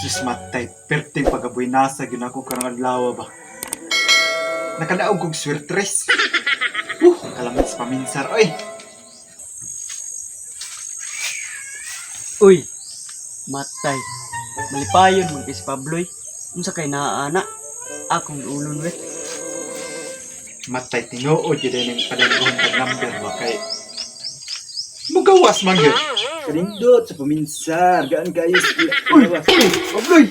Sus matay, perting pagaboy nasa yun ako karang adlaw ba. Nakadaog kong swertres. Kalamit sa paminsar, oy. Uy, matay. Malipayon man kay si Pabloy. Unsa kay naana? Akong ulon wet. Matay tinuod yun din yung padanggong pag-number ba kay mugawas man yun. Karindot sa paminsar, gaan kayo sa Uy! gawas. Uy! Pabloy!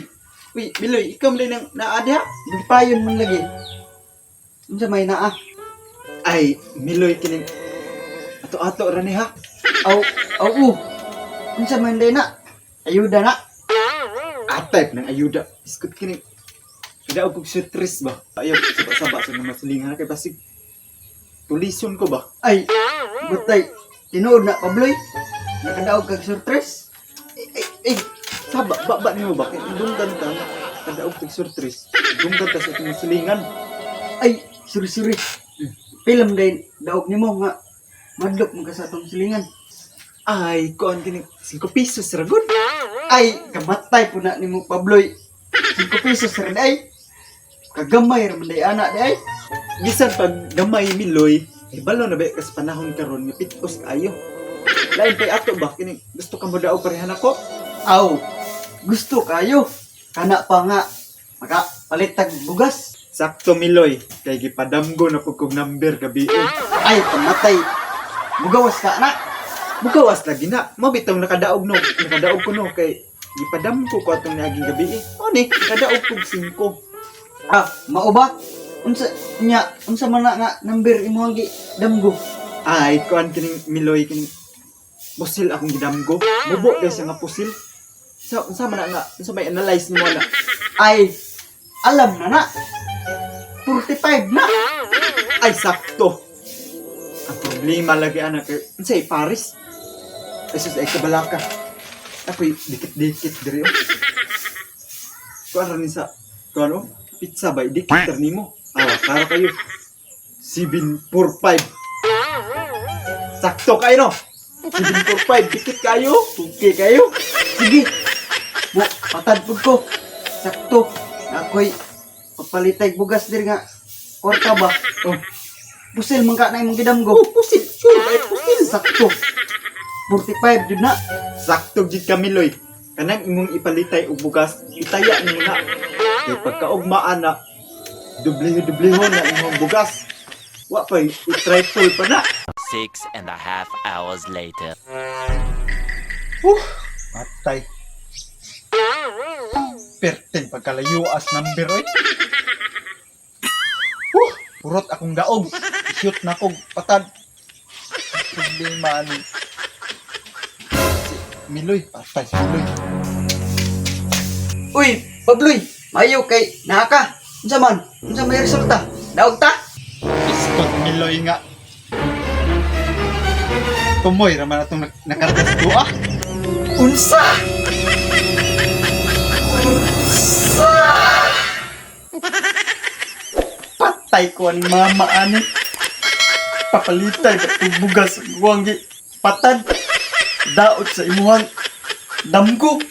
Uy, Biloy, ikaw malay nang naadya? Magpayon man lagi. Unsa may naa? Ay, Miloy kining ato-ato ra ni ha. Aw, unsa man day na? Ayuda na. Atay ng ayuda. Iskot kining kadaog kong swertres ba. Ayaw saba-saba sa mga silingan kay basig tulison ko ba. Ay, butay. Tinuod na, Pabloy. Nakadaog kag surtres. Saba, baba niyo ba? Kaya dunggan ka na kadaog kong swertres. Dunggan ka sa itong silingan. Ay, suri-suri. Film day, daog nimo nga. Madlok mo ka sa atong silingan. Ay, kuan kining 5 pesos ra gud. Ay, kamatay po na nimo, Pabloy. 5 pesos rin ay. Kagamay raman day anak day. Bisan pag gamay Miloy, ibalo na ba ka sa panahon karon nga pitkos kayo. Lain pay ato ba kini gusto ka mo daog parehan ako? Aw, gusto kayo. Kana pa nga. Makapalit tag bugas. Sakto Miloy, kay gipadamgo na pud kog number gabi. Ay, pamatay. Mugawas ka, anak. Mugawas lagi na. Mabitaw nakadaog no. Nakadaog ko no kay gipadamgo ko atong naging gabi. O ni, nakadaog kog 5. Ah, mao ba? Unsa man na nga number imong gi damgo? Ay, kuan kining Miloy kining pusil akong gidamgo. Mubo kay siya nga pusil. Unsa man na nga, unsa may analyze nimo na? Ay, alam na na. 45 na. Ay, sakto. Ang problema lagi anak kay unsay Paris. Ay sus ay kabalaka. Ako'y dikit-dikit diri. Kuan ni sa kuan pizza ba dikit nimo. Awa, para kayo. 745. Sakto kayo no. 745 dikit kayo. Okay kayo. Sige. Mo patad pud ko. Sakto. Ako'y papalitay bugas diri nga. Kwarta ba? Oh, Pusil man ka na imong gidamgo. pusil. Sure, ay pusil. Sakto. 45 jud na. Sakto gid ka Miloy. Kanang imong ipalitay og bugas, itaya nimo na. Kay pagkaugmaan na dubliho na imong bugas. Wa pa i-try full pa na. 6.5 hours later. Matay. Perten pagkalayuas number oy. Purot akong daog. Shoot na kog patad. Problema ani. Miloy, patay si Miloy. Uy, Pabloy, mayo kay naka. Unsa man? Unsa may resulta? Daog ta? Iskot Miloy nga. Tumoy raman atong nakartas ko ah. Unsa? Patay ko ani mama ani. Papalitay ka bugas guwang gi patad. Daot sa imuhang damgo.